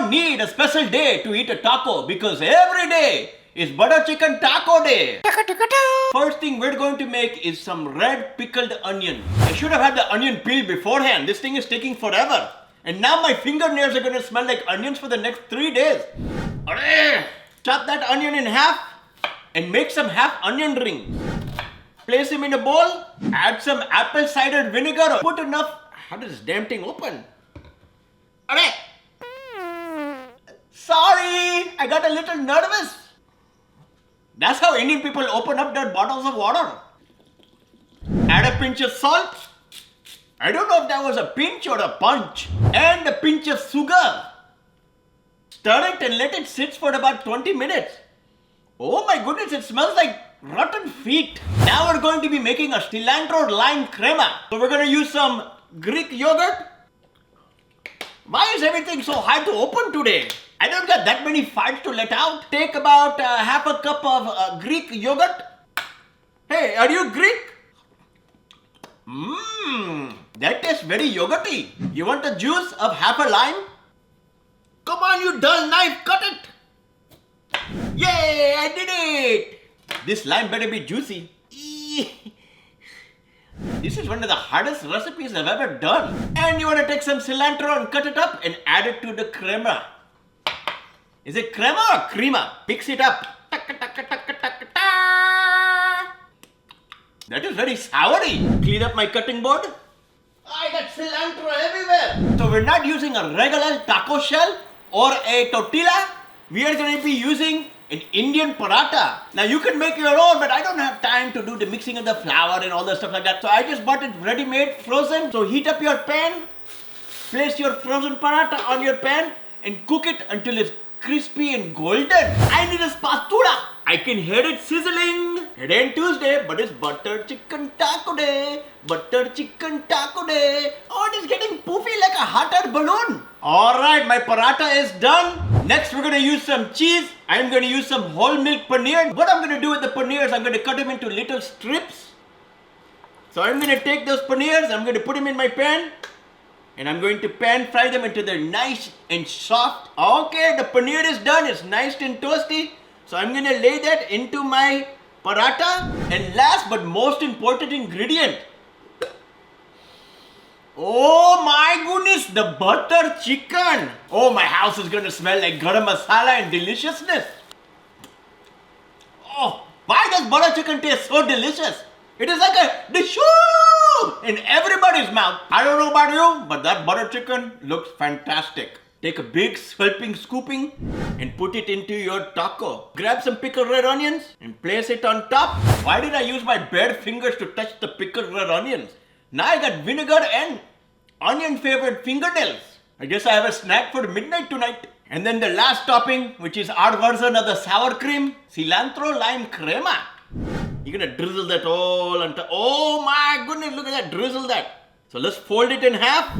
don't need a special day to eat a taco because every day is butter chicken taco day. First thing we're going to make is some red pickled onion. I should have had the onion peeled beforehand. This thing is taking forever. And now my fingernails are going to smell like onions for the next 3 days. Chop that onion in half and make some half onion rings. Place him in a bowl. Add some apple cider vinegar. Put enough. How does this damn thing open? Sorry, I got a little nervous. That's how Indian people open up their bottles of water. Add a pinch of salt. I don't know if that was a pinch or a punch. And a pinch of sugar. Stir it and let it sit for about 20 minutes. Oh my goodness, it smells like rotten feet. Now we're going to be making a Cilantro-Lime Crema. So we're going to use some Greek yogurt. Why is everything so hard to open today? I don't got that many farts to let out. Take about half a cup of Greek yogurt. Hey, are you Greek? That tastes very yogurty. You want the juice of half a lime? Come on, you dull knife, cut it. Yay, I did it. This lime better be juicy. This is one of the hardest recipes I've ever done. And you want to take some cilantro and cut it up and add it to the crema. Is it crema or crema? Mix it up. That is very soury. Clean up my cutting board. I got cilantro everywhere. So we're not using a regular taco shell or a tortilla. We are going to be using an Indian paratha. Now you can make your own, but I don't have time to do the mixing of the flour and all that stuff like that. So I just bought it ready-made, frozen. So heat up your pan, place your frozen paratha on your pan and cook it until it's crispy and golden. I need a spatula. I can hear it sizzling. It ain't Tuesday, but it's butter chicken taco day. Butter chicken taco day. Oh, it is getting poofy like a hot air balloon. Alright, my paratha is done. Next, we're going to use some cheese. I'm going to use some whole milk paneer. What I'm going to do with the paneers, I'm going to cut them into little strips. So I'm going to take those paneers, I'm going to put them in my pan. And I'm going to pan fry them until they're nice and soft. Okay, the paneer is done. It's nice and toasty. So I'm going to lay that into my paratha. And last but most important ingredient. Oh my goodness, the butter chicken. Oh, my house is going to smell like garam masala and deliciousness. Oh, why does butter chicken taste so delicious? It is like a dish in everybody's mouth. I don't know about you, but that butter chicken looks fantastic. Take a big helping scooping and put it into your taco. Grab some pickled red onions and place it on top. Why did I use my bare fingers to touch the pickled red onions? Now I got vinegar and onion flavored fingernails. I guess I have a snack for midnight tonight. And then the last topping, which is our version of the sour cream, Cilantro-Lime Crema. You're gonna drizzle that all on top. Oh my goodness, look at that, drizzle that. So let's fold it in half.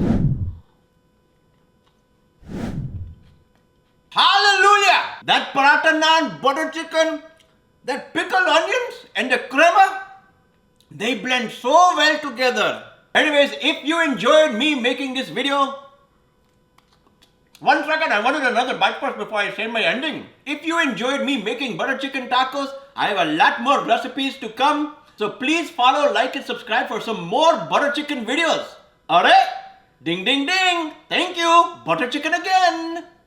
Hallelujah! That paratha naan, butter chicken, that pickled onions and the crema, they blend so well together. Anyways, if you enjoyed me making this video, one second, I wanted another bite first before I say my ending. If you enjoyed me making butter chicken tacos, I have a lot more recipes to come. So please follow, like and subscribe for some more butter chicken videos. Alright? Ding ding ding. Thank you. Butter chicken again.